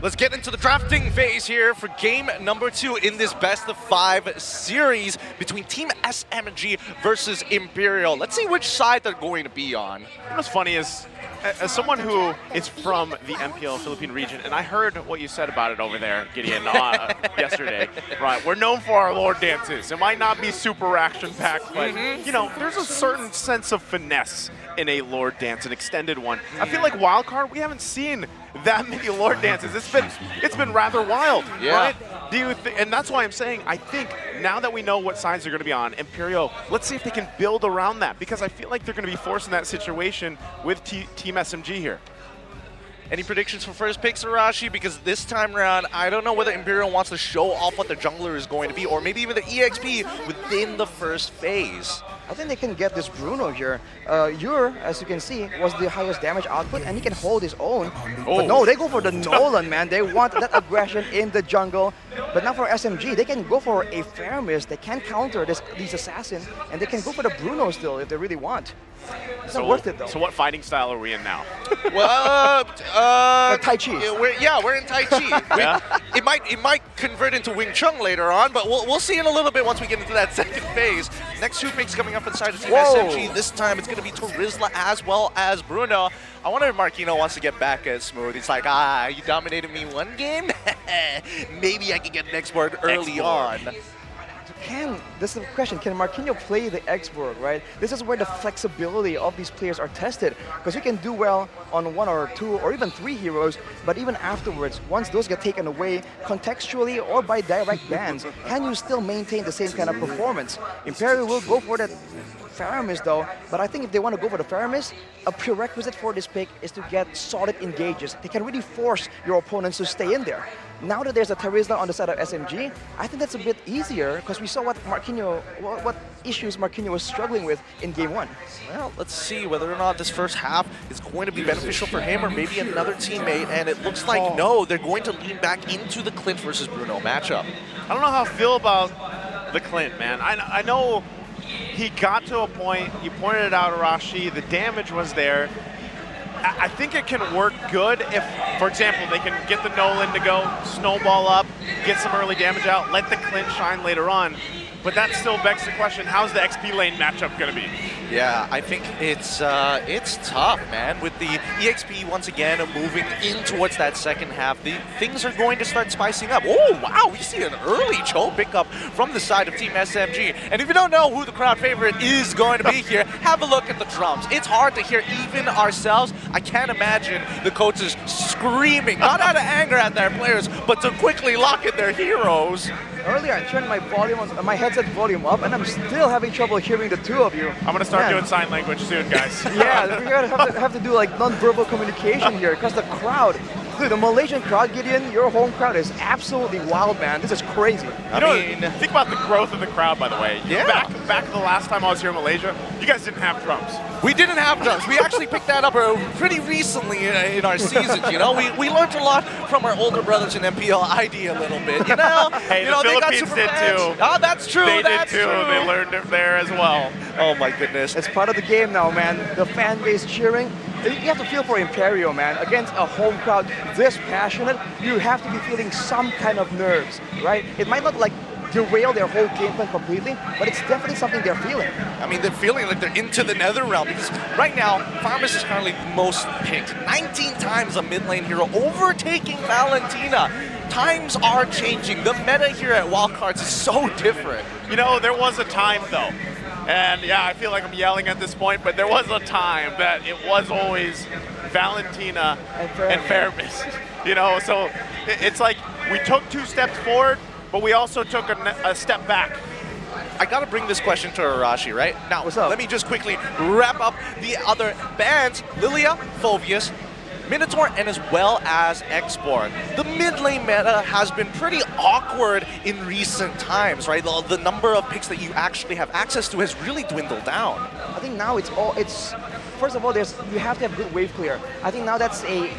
Let's get into the drafting phase here for game number 2 in this best-of-5 series between Team SMG versus IMPERIO. Let's see which side they're going to be on. What's funny is, as someone who is from the MPL Philippine region, and I heard what you said about it over there, Gideon, yesterday. Right, we're known for our Lord dances. It might not be super action-packed, but you know, there's a certain sense of finesse in a Lord dance, an extended one. I feel like Wildcard, we haven't seen that many Lord dances. It's been rather wild, right? Do you and that's why I'm saying I think now that we know what sides they're going to be on, IMPERIO, let's see if they can build around that, because I feel like they're going to be forced in that situation with Team SMG here. Any predictions for first pick, Arashi? Because this time around, I don't know whether IMPERIO wants to show off what the jungler is going to be, or maybe even the EXP within the first phase. I think they can get this Bruno here. Ure, as you can see, was the highest damage output, and he can hold his own. But no, they go for the Nolan, man. They want that aggression in the jungle. But now for SMG, they can go for a Fairmiss. They can counter these assassins, and they can go for the Bruno still if they really want. It's not worth it, though. So what fighting style are we in now? Well, Tai Chi. We're in Tai Chi. It might convert into Wing Chun later on, but we'll see in a little bit once we get into that second phase. Next 2 picks coming up inside of Team SMG. This time it's going to be Terizla as well as Bruno. I wonder if Marquino wants to get back at Smooth. He's like, you dominated me one game? Maybe I can get an export early on. This is the question, can Marquinhos play the X-Borg, right? This is where the flexibility of these players are tested, because you can do well on 1 or 2 or even 3 heroes, but even afterwards, once those get taken away contextually or by direct bans, can you still maintain the same kind of performance? IMPERIO will go for that Fairmiss though, but I think if they want to go for the Fairmiss, a prerequisite for this pick is to get solid engages. They can really force your opponents to stay in there. Now that there's a Terizla on the side of SMG, I think that's a bit easier, because we saw what issues Marquinhos was struggling with in game 1. Well, let's see whether or not this first half is going to be beneficial for him or maybe another teammate, and it looks like no, they're going to lean back into the Clint versus Bruno matchup. I don't know how I feel about the Clint, man. I know he got to a point, you pointed it out, Arashi, the damage was there. I think it can work good if, for example, they can get the Nolan to go, snowball up, get some early damage out, let the Clint shine later on. But that still begs the question, how's the XP lane matchup going to be? Yeah, I think it's tough, man. With the EXP once again moving in towards that second half, things are going to start spicing up. Oh, wow, we see an early Cho pickup from the side of Team SMG. And if you don't know who the crowd favorite is going to be here, have a look at the drums. It's hard to hear even ourselves. I can't imagine the coaches screaming, not out of anger at their players, but to quickly lock in their heroes. Earlier, I turned my headset volume up, and I'm still having trouble hearing the two of you. I'm gonna start doing sign language soon, guys. Yeah, we're gonna have to do like non-verbal communication here, because the crowd, dude, the Malaysian crowd, Gideon, your home crowd is absolutely wild, man. This is crazy. I mean, think about the growth of the crowd, by the way. Yeah. Back the last time I was here in Malaysia, you guys didn't have drums. We didn't have drums. We actually picked that up pretty recently in our seasons, you know. We learned a lot from our older brothers in MPL ID a little bit, you know. Hey, the Philippines did too. Oh, that's true. They did too. They learned it there as well. Oh my goodness. It's part of the game now, man. The fan base cheering. You have to feel for IMPERIO, man. Against a home crowd this passionate, you have to be feeling some kind of nerves, right? It might not like derail their whole game plan completely, but it's definitely something they're feeling. I mean, they're feeling like they're into the nether realm, because right now, Fairmiss is currently the most picked. 19 times a mid lane hero, overtaking Valentina. Times are changing. The meta here at Wildcards is so different. You know, there was a time though, and yeah, I feel like I'm yelling at this point, but there was a time that it was always Valentina and Fairmiss. You know, so it's like we took 2 steps forward, but we also took a step back. I gotta bring this question to Arashi, right? Now, what's up? Let me just quickly wrap up the other bands. Lilia, Phoveus, Minotaur, and as well as X-Borg. The mid lane meta has been pretty awkward in recent times, right? The number of picks that you actually have access to has really dwindled down. I think now first of all, you have to have good wave clear. I think now that's a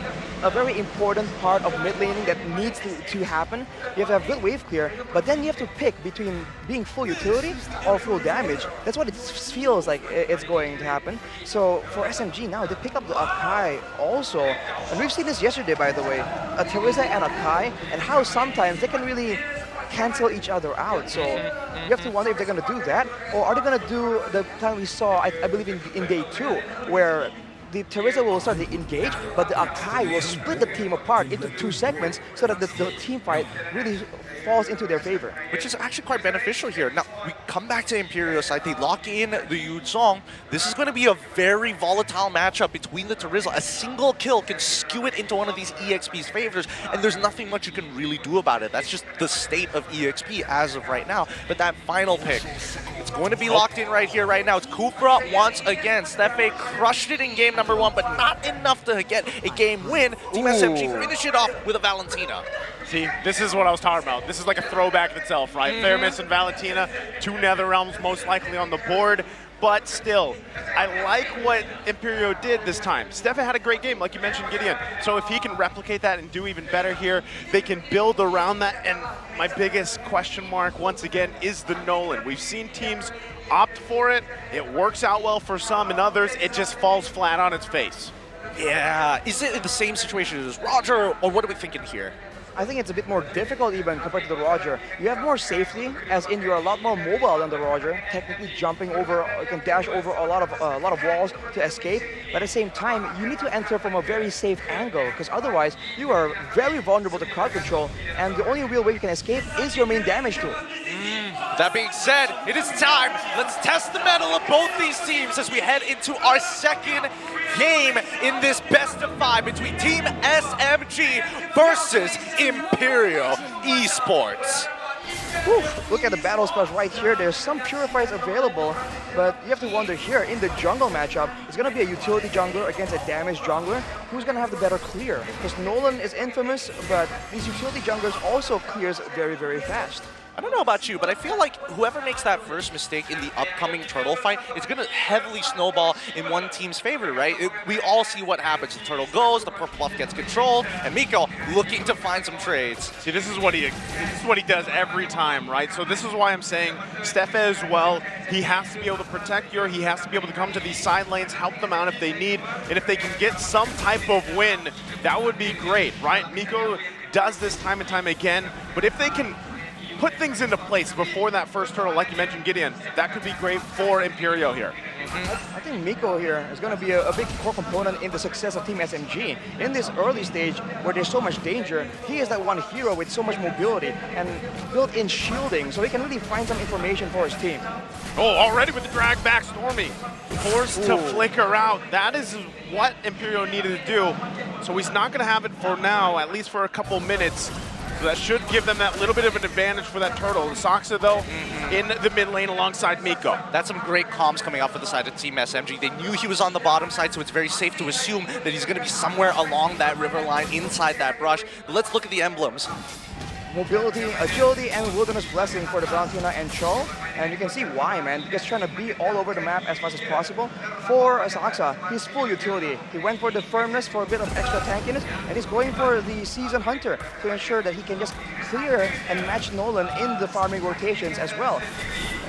a very important part of mid laning that needs to happen. You have to have good wave clear, but then you have to pick between being full utility or full damage. That's what it feels like it's going to happen. So for SMG now, they pick up the Akai also. And we've seen this yesterday, by the way. A Teresa and Akai, and how sometimes they can really cancel each other out. So you have to wonder if they're going to do that, or are they going to do the plan we saw, I believe, in day 2, where the Teresa will start to engage, but the Akai will split the team apart into 2 segments so that the team fight really falls into their favor. Which is actually quite beneficial here. Now, we come back to Imperio side, they lock in the Yuzong. This is going to be a very volatile matchup between the Teresa. A single kill can skew it into one of these EXP's favors, and there's nothing much you can really do about it. That's just the state of EXP as of right now. But that final pick, it's going to be locked in right here, right now. It's Kufra once again. Stefe crushed it in game number 1, but not enough to get a game win. Team SMG finish it off with a Valentina. See, this is what I was talking about. This is like a throwback in itself, right? Fairness and Valentina, 2 Nether Realms most likely on the board. But still, I like what Imperio did this time. Stefan had a great game, like you mentioned, Gideon. So if he can replicate that and do even better here, they can build around that. And my biggest question mark, once again, is the Nolan. We've seen teams opt for it. It works out well for some, and others, it just falls flat on its face. Yeah, is it in the same situation as Roger, or what are we thinking here? I think it's a bit more difficult even compared to the Roger. You have more safety, as in you're a lot more mobile than the Roger. Technically jumping over, you can dash over a lot of walls to escape. But at the same time, you need to enter from a very safe angle, because otherwise you are very vulnerable to crowd control, and the only real way you can escape is your main damage tool. That being said, it is time. Let's test the mettle of both these teams as we head into our second game in this best of 5 between Team SMG versus Imperio Esports. Whew, look at the battle spots right here. There's some purifiers available, but you have to wonder here in the jungle matchup, it's going to be a utility jungler against a damaged jungler. Who's going to have the better clear? Because Nolan is infamous, but these utility junglers also clears very, very fast. I don't know about you, but I feel like whoever makes that first mistake in the upcoming turtle fight, it's going to heavily snowball in one team's favor, right? We all see what happens. The turtle goes, the purple buff gets controlled, and Miko looking to find some trades. See, this is what he does every time, right? So this is why I'm saying Stefe as well, he has to be able to protect Yor, he has to be able to come to these side lanes, help them out if they need, and if they can get some type of win, that would be great, right? Miko does this time and time again, but if they can put things into place before that first turtle, like you mentioned, Gideon, that could be great for Imperio here. I think Miko here is going to be a big core component in the success of Team SMG. In this early stage where there's so much danger, he is that one hero with so much mobility and built-in shielding, so he can really find some information for his team. Oh, already with the drag back, Stormy. Forced to flicker out. That is what Imperio needed to do. So he's not going to have it for now, at least for a couple minutes. So that should give them that little bit of an advantage for that turtle. Saksa, though, in the mid lane alongside Miko. That's some great comms coming out for the side of Team SMG. They knew he was on the bottom side, so it's very safe to assume that he's going to be somewhere along that river line, inside that brush. But let's look at the emblems. Mobility, agility, and wilderness blessing for the Valentina and Cho. And you can see why, man. Because trying to be all over the map as fast as possible. For Saksa, he's full utility. He went for the firmness for a bit of extra tankiness, and he's going for the Season Hunter to ensure that he can just clear and match Nolan in the farming rotations as well.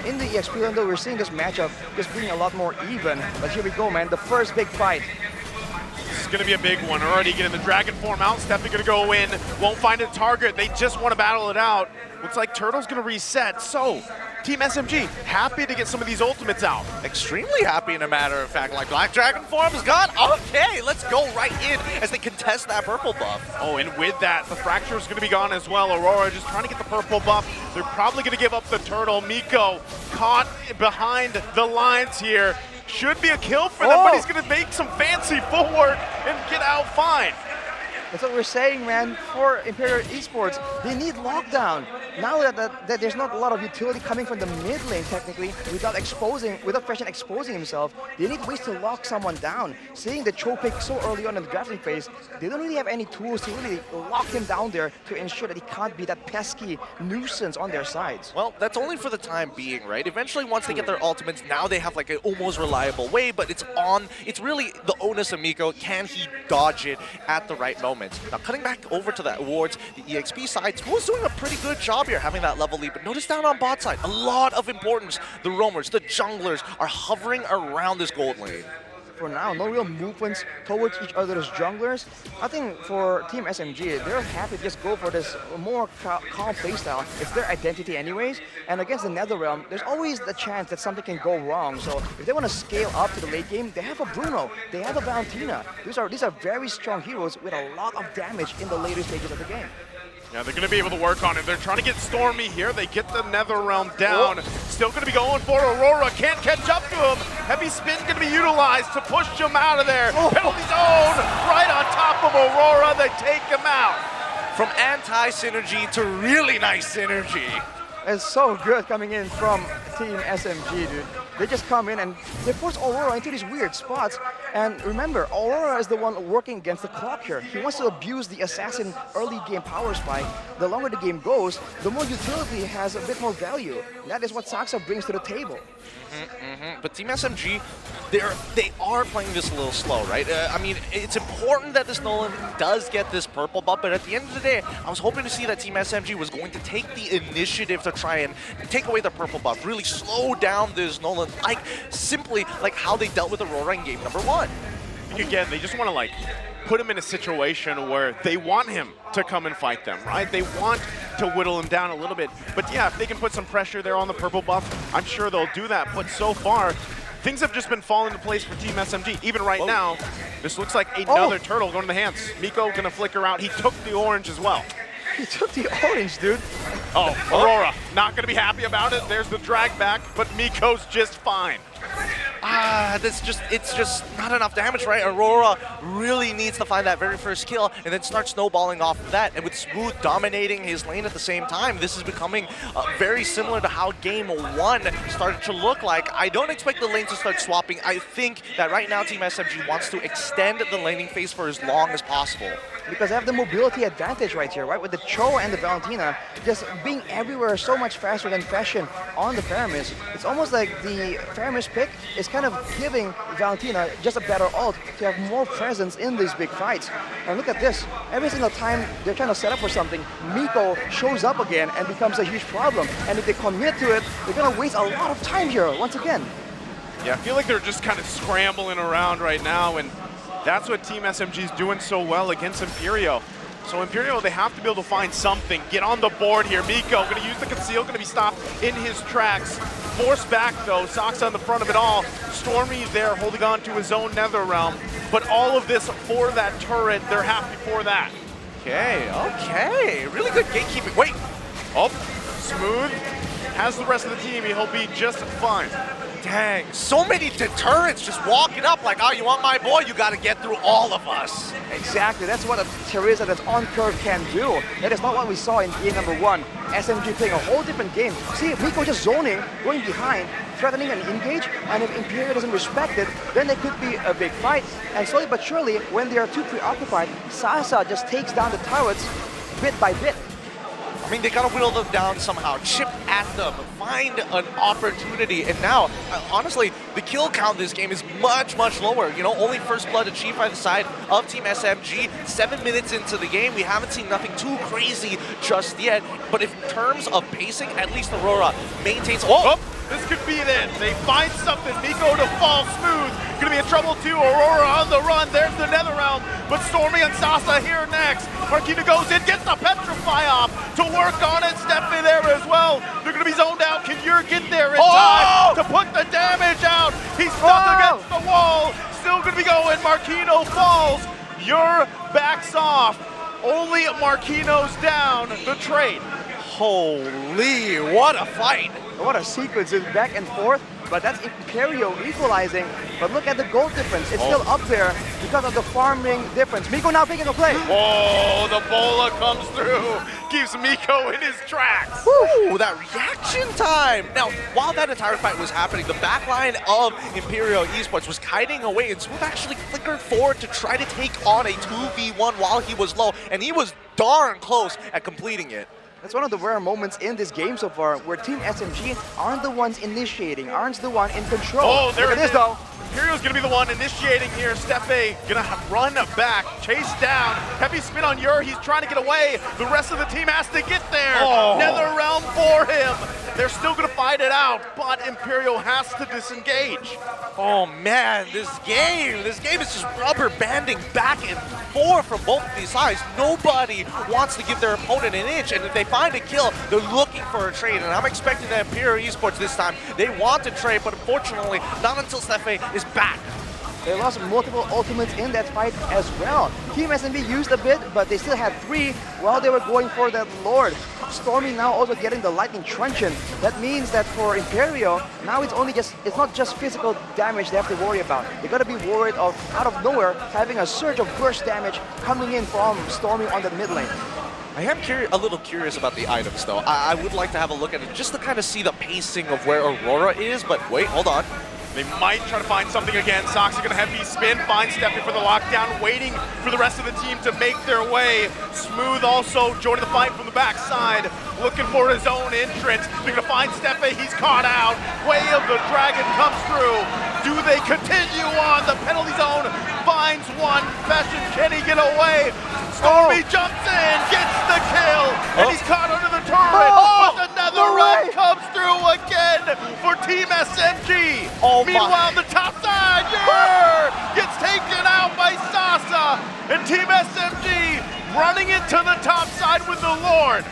In the EXP lane, though, we're seeing this matchup just being a lot more even. But here we go, man. The first big fight. It's going to be a big one. Already getting the dragon form out. Stephanie going to go in. Won't find a target. They just want to battle it out. Looks like Turtle's going to reset. So, Team SMG, happy to get some of these ultimates out. Extremely happy, in a matter of fact. Like, Black Dragon form is gone. Okay, let's go right in as they contest that purple buff. Oh, and with that, the Fracture is going to be gone as well. Aurora just trying to get the purple buff. They're probably going to give up the Turtle. Miko caught behind the lines here. Should be a kill for them, but he's going to make some fancy footwork and get out fine. That's what we're saying, man. For Imperial Esports, they need lockdown. now that there's not a lot of utility coming from the mid lane technically, without Fashion exposing himself, they need ways to lock someone down. Seeing the Cho pick so early on in the drafting phase, they don't really have any tools to really lock him down there to ensure that he can't be that pesky nuisance on their sides. Well, that's only for the time being, right? Eventually, once they get their ultimates, now they have like an almost reliable way, but it's really the onus of Miko. Can he dodge it at the right moment? Now, cutting back over to the awards, the EXP side, Swo's doing a pretty good job here having that level lead, but notice down on bot side, a lot of importance. The roamers, the junglers are hovering around this gold lane. For now, no real movements towards each other's junglers. I think for Team SMG, they're happy to just go for this more calm playstyle. It's their identity anyways. And against the Netherrealm, there's always the chance that something can go wrong. So if they want to scale up to the late game, they have a Bruno, they have a Valentina. These are very strong heroes with a lot of damage in the later stages of the game. Yeah, they're going to be able to work on it. They're trying to get Stormy here. They get the Netherrealm down. Still going to be going for Aurora. Can't catch up to him. Heavy spin going to be utilized to push him out of there. Penalty zone right on top of Aurora. They take him out. From anti-synergy to really nice synergy. It's so good coming in from Team SMG, dude. They just come in and they force Aurora into these weird spots. And remember, Aurora is the one working against the clock here. He wants to abuse the assassin early game power spike. The longer the game goes, the more utility has a bit more value. That is what Saksa brings to the table. But Team SMG, they are playing this a little slow, right? I mean, it's important that this Nolan does get this purple buff, but at the end of the day, I was hoping to see that Team SMG was going to take the initiative to try and take away the purple buff, really slow down this Nolan, simply like how they dealt with Aurora in game number 1. Again, they just want to like put him in a situation where they want him to come and fight them, right? They want to whittle him down a little bit. But yeah, if they can put some pressure there on the purple buff, I'm sure they'll do that. But so far, things have just been falling into place for Team SMG. Even right now, this looks like another turtle going to the hands. Miko gonna flicker out. He took the orange as well. He took the orange, dude. Oh, Aurora, not gonna be happy about it. There's the drag back, but Miko's just fine. It's just not enough damage, right? Aurora really needs to find that very first kill and then start snowballing off of that. And with Smooth dominating his lane at the same time, this is becoming very similar to how game 1 started to look like. I don't expect the lanes to start swapping. I think that right now Team SMG wants to extend the laning phase for as long as possible. Because they have the mobility advantage right here, right? With the Cho and the Valentina just being everywhere so much faster than Fashion on the Faramis. It's almost like the Faramis pick is kind of giving Valentina just a better ult to have more presence in these big fights. And look at this. Every single time they're trying to set up for something, Miko shows up again and becomes a huge problem. And if they commit to it, they're going to waste a lot of time here once again. Yeah, I feel like they're just kind of scrambling around right now, and that's what Team SMG is doing so well against IMPERIO. So IMPERIO, they have to be able to find something. Get on the board here. Miko going to use the conceal, going to be stopped in his tracks. Forced back though, Sox on the front of it all. Stormy there holding on to his own Netherrealm. But all of this for that turret, they're happy for that. Okay. Really good gatekeeping. Wait. Oh, Smooth has the rest of the team. He'll be just fine. Dang, so many deterrents just walking up like, oh, you want my boy? You got to get through all of us. Exactly, that's what a Teresa that's on curve can do. That is not what we saw in game number 1. SMG playing a whole different game. See, Miko just zoning, going behind, threatening an engage, and if IMPERIO doesn't respect it, then there could be a big fight. And slowly but surely, when they are too preoccupied, Sasa just takes down the turrets bit by bit. I mean, they gotta whittle them down somehow, chip at them, find an opportunity, and now, honestly, the kill count this game is much, much lower. You know, only first blood achieved by the side of Team SMG. 7 minutes into the game, we haven't seen nothing too crazy just yet, but in terms of pacing, at least Aurora maintains... Oh, this could be it. They find something. Miko to fall. Smooth. Gonna be in trouble too. Aurora on the run. There's the Netherrealm. But Stormy and Sasa here next. Marquita goes in, gets the Petrify off to work on it. Stephanie there as well. They're gonna be zoned out. Can Yer get there in time to put the damage out? He's stuck against the wall. Still gonna be going. Marquino falls. Yer backs off. Only Marquino's down. The trade. Holy, what a fight. What a sequence, it's back and forth. but that's Imperio equalizing. But look at the goal difference. It's still up there because of the farming difference. Miko now picking a play. Oh, the bola comes through. Keeps Miko in his tracks. Ooh, that reaction time! Now, while that entire fight was happening, the backline of Imperio Esports was kiting away, and Smooth actually flickered forward to try to take on a 2v1 while he was low, and he was darn close at completing it. That's one of the rare moments in this game so far where Team SMG aren't the ones initiating, aren't the one in control. Oh, there Look it at is. this though. Imperio's gonna be the one initiating here. Steffe gonna run back, chase down. Heavy spin on Ur, he's trying to get away. The rest of the team has to get there. Oh. NetherRealm for him. They're still gonna fight it out, but Imperio has to disengage. Oh man, this game is just rubber banding back and forth from both of these sides. Nobody wants to give their opponent an inch, and if they find a kill, they're looking for a trade. And I'm expecting that Imperio Esports this time, they want to trade, but unfortunately, not until Steffe is back. They lost multiple ultimates in that fight as well. Team SMB used a bit, but they still had 3 while they were going for that Lord. Stormy now also getting the lightning truncheon. That means that for Imperio, now it's not just physical damage they have to worry about. They gotta be worried of, out of nowhere, having a surge of burst damage coming in from Stormy on the mid lane. I am a little curious about the items though. I would like to have a look at it just to kind of see the pacing of where Aurora is, but wait, hold on. They might try to find something again. Soxy gonna heavy spin, find Steffe for the lockdown, waiting for the rest of the team to make their way. Smooth also joining the fight from the backside, looking for his own entrance. They're gonna find Steffe, he's caught out. Way of the Dragon comes through. Do they continue on? The penalty zone finds one. Fashion, can he get away? Stormy jumps in, gets the kill, and he's caught under the turret. But another run comes through again for Team SMG. Meanwhile, on the top side, Ur gets taken out by Sasa, and Team SMG running into the top side with the Lord.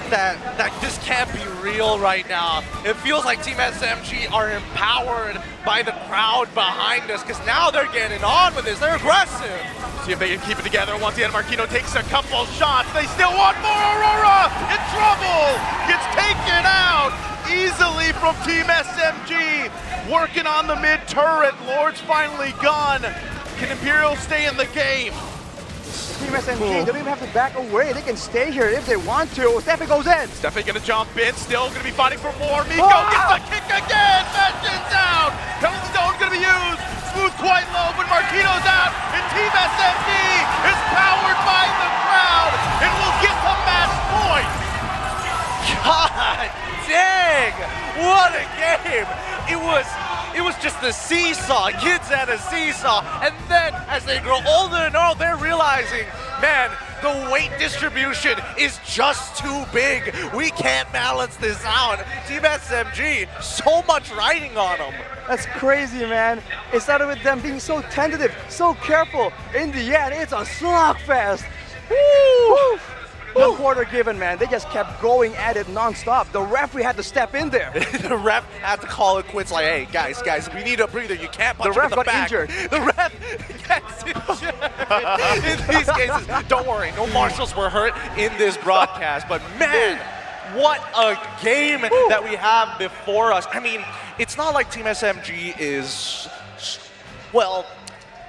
That just can't be real right now. It feels like Team SMG are empowered by the crowd behind us, because now they're getting on with this. They're aggressive. See if they can keep it together. Once again, Marquino takes a couple shots. They still want more. Aurora in trouble. Gets taken out easily from Team SMG. Working on the mid turret. Lord's finally gone. Can Imperial stay in the game? Team SMG, they don't even have to back away. They can stay here if they want to. Steffe goes in. Steffe gonna jump in, still gonna be fighting for more. Miko gets the kick again. Bastion's out. Penalty zone gonna be used. Smooth quite low, but Marquino's out. And Team SMG is powered by the crowd and will get the match point. God dang! What a game! It was just a seesaw, kids at a seesaw, and then as they grow older and older, they're realizing, man, the weight distribution is just too big. We can't balance this out. Team SMG, so much riding on them. That's crazy, man. It started with them being so tentative, so careful. In the end, it's a slugfest. Woo! No quarter given, man. They just kept going at it non-stop. The referee had to step in there. The ref had to call it quits like, hey, guys, we need a breather. You can't punch The him ref in the got back. injured. The ref gets injured. In these cases, don't worry, no marshals were hurt in this broadcast, but man, what a game that we have before us. I mean, it's not like Team SMG is, well,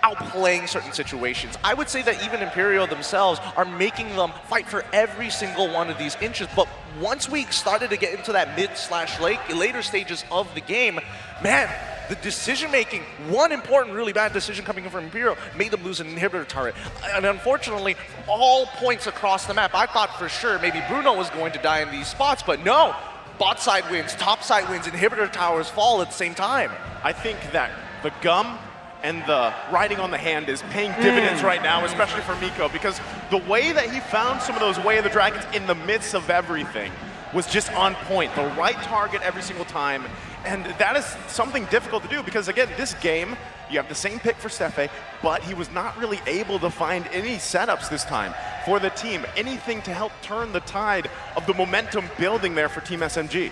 outplaying certain situations. I would say that even Imperio themselves are making them fight for every single one of these inches, but once we started to get into that later stages of the game, man, the decision making, one important really bad decision coming in from Imperial made them lose an inhibitor turret. And unfortunately, all points across the map, I thought for sure maybe Bruno was going to die in these spots, but no. Bot side wins, top side wins, inhibitor towers fall at the same time. I think that the gum and the riding on the hand is paying dividends right now, especially for Miko, because the way that he found some of those Way of the Dragons in the midst of everything was just on point. The right target every single time. And that is something difficult to do because, again, this game, you have the same pick for Steffe, but he was not really able to find any setups this time for the team. Anything to help turn the tide of the momentum building there for Team SMG.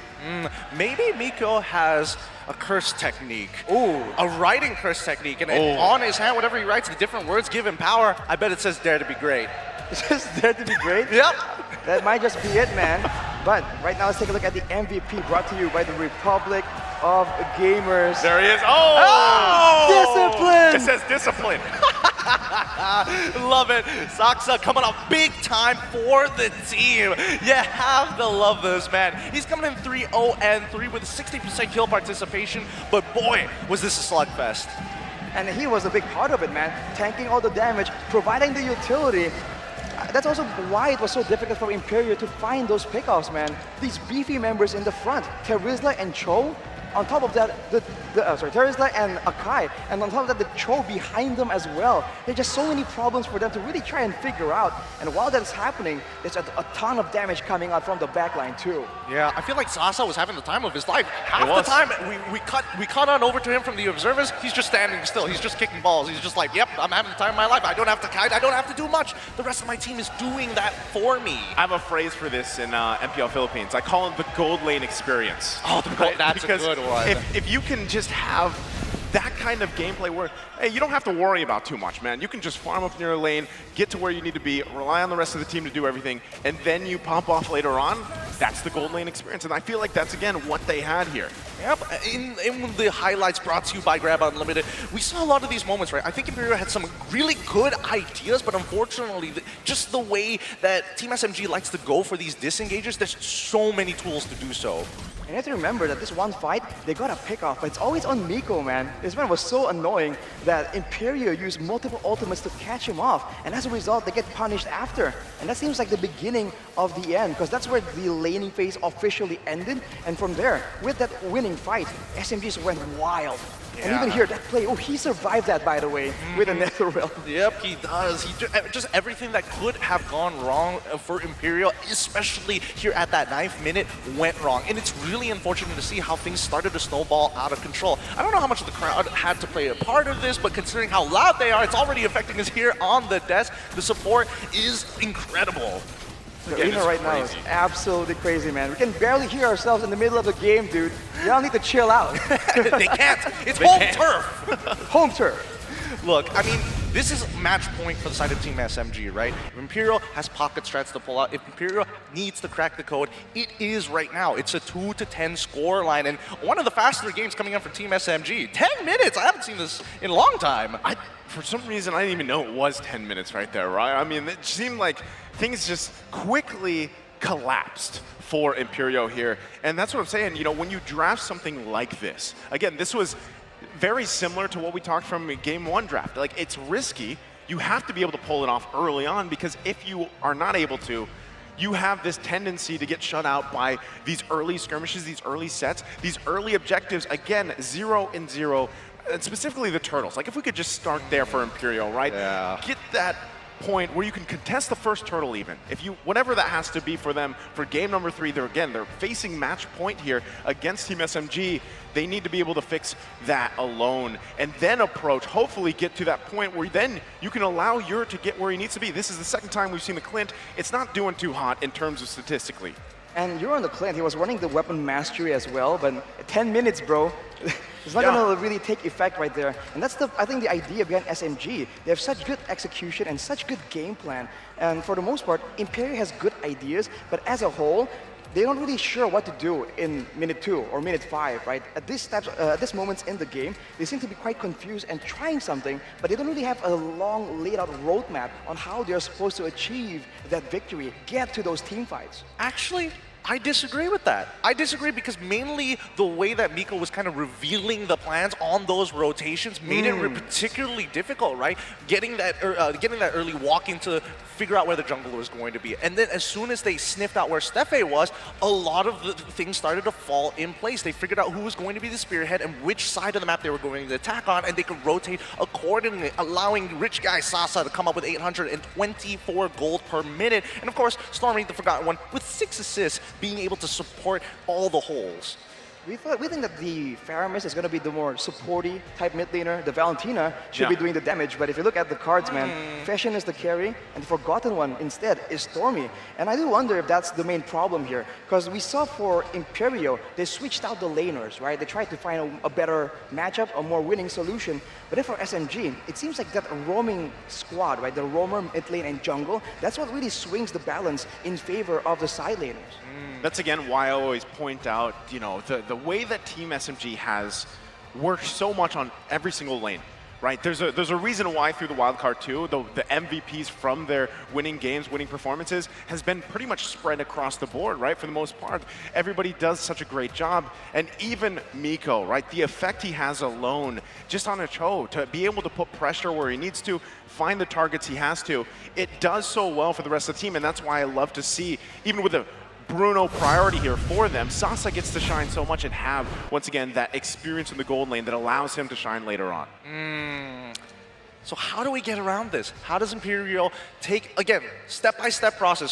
Maybe Miko has a curse technique. Ooh. A writing curse technique. And on his hand, whatever he writes, the different words give him power. I bet it says dare to be great. It's just there to be great. Yep. That might just be it, man. But right now, let's take a look at the MVP brought to you by the Republic. of gamers. There he is. Oh! Discipline! It says discipline. Love it. Saksa coming up big time for the team. You have to love this, man. He's coming in 3-0-3 with a 60% kill participation, but boy, was this a slugfest. And he was a big part of it, man. Tanking all the damage, providing the utility. That's also why it was so difficult for Imperio to find those pickoffs, man. These beefy members in the front, Terizla and Cho. On top of that, Terizla and Akai, and on top of that, the Cho behind them as well. There's just so many problems for them to really try and figure out. And while that's happening, there's a ton of damage coming out from the backline too. Yeah, I feel like Sasa was having the time of his life. Half the time, we cut on over to him from the observers. He's just standing still. He's just kicking balls. He's just like, yep, I'm having the time of my life. I don't have to kite. I don't have to do much. The rest of my team is doing that for me. I have a phrase for this in MPL Philippines. I call it the gold lane experience. Oh, that's a good one. If you can just have that kind of gameplay where, hey, you don't have to worry about too much, man. You can just farm up near a lane, get to where you need to be, rely on the rest of the team to do everything, and then you pop off later on. That's the gold lane experience, and I feel like that's, again, what they had here. Yep, in the highlights brought to you by Grab Unlimited, we saw a lot of these moments, right? I think Imperio had some really good ideas, but unfortunately, just the way that Team SMG likes to go for these disengages, there's so many tools to do so. And you have to remember that this one fight, they got a pick off, but it's always on Miko, man. This man was so annoying that Imperio used multiple ultimates to catch him off, and as a result, they get punished after. And that seems like the beginning of the end, because that's where the laning phase officially ended, and from there, with that winning fight, SMG just went wild. And even here, that play, he survived that, by the way, with a Netherrealm. Yep, he does. Just everything that could have gone wrong for Imperial, especially here at that 9th minute, went wrong. And it's really unfortunate to see how things started to snowball out of control. I don't know how much of the crowd had to play a part of this, but considering how loud they are, it's already affecting us here on the desk. The support is incredible. The arena right now is absolutely crazy, man. We can barely hear ourselves in the middle of the game, dude. Y'all need to chill out. They can't. It's home turf. Home turf. Look, I mean, this is match point for the side of Team SMG, right? If Imperial has pocket strats to pull out, if Imperial needs to crack the code, it is right now. It's a 2-10 score line, and one of the faster games coming up for Team SMG. 10 minutes! I haven't seen this in a long time. For some reason, I didn't even know it was 10 minutes right there, right? I mean, it seemed like things just quickly collapsed for Imperio here. And that's what I'm saying, you know, when you draft something like this, again, this was very similar to what we talked from Game 1 draft. Like, it's risky. You have to be able to pull it off early on, because if you are not able to, you have this tendency to get shut out by these early skirmishes, these early sets, these early objectives. Again, 0-0. And specifically the turtles. Like, if we could just start there for Imperial, right? Yeah. Get that point where you can contest the first turtle even. If you, whatever that has to be for them for game number 3, they're facing match point here against Team SMG. They need to be able to fix that alone and then approach, hopefully get to that point where then you can allow Ur to get where he needs to be. This is the second time we've seen the Clint. It's not doing too hot in terms of statistically. And you're on the Clint, he was running the weapon mastery as well, but 10 minutes, bro. It's not gonna really take effect right there. And that's I think the idea behind SMG. They have such good execution and such good game plan. And for the most part, Imperio has good ideas, but as a whole, they're not really sure what to do in minute 2 or minute 5, right? At this moments in the game, they seem to be quite confused and trying something, but they don't really have a long laid out roadmap on how they're supposed to achieve that victory, get to those team fights. Actually, I disagree with that. I disagree because mainly the way that Miko was kind of revealing the plans on those rotations made it particularly difficult, right? Getting that early walk in to figure out where the jungle was going to be. And then as soon as they sniffed out where Steffe was, a lot of the things started to fall in place. They figured out who was going to be the spearhead and which side of the map they were going to attack on, and they could rotate accordingly, allowing rich guy Sasa to come up with 824 gold per minute. And of course, Stormy, the forgotten one, with 6 assists, being able to support all the holes. We think that the Faramis is going to be the more supporty type mid laner. The Valentina should be doing the damage, but if you look at the cards, man, Fashion is the carry, and the forgotten one instead is Stormy. And I do wonder if that's the main problem here, because we saw for Imperio, they switched out the laners, right? They tried to find a better matchup, a more winning solution. But then for SMG, it seems like that roaming squad, right? The roamer, mid lane, and jungle, that's what really swings the balance in favor of the side laners. That's again why I always point out, you know, the way that Team SMG has worked so much on every single lane, right? There's a reason why through the wildcard too, the MVPs from their winning games, winning performances, has been pretty much spread across the board, right? For the most part, everybody does such a great job. And even Miko, right? The effect he has alone, just on a Cho, to be able to put pressure where he needs to, find the targets he has to, it does so well for the rest of the team. And that's why I love to see, even with a Bruno priority here for them, Sasa gets to shine so much and have, once again, that experience in the gold lane that allows him to shine later on. So how do we get around this? How does Imperial take, again, step-by-step process?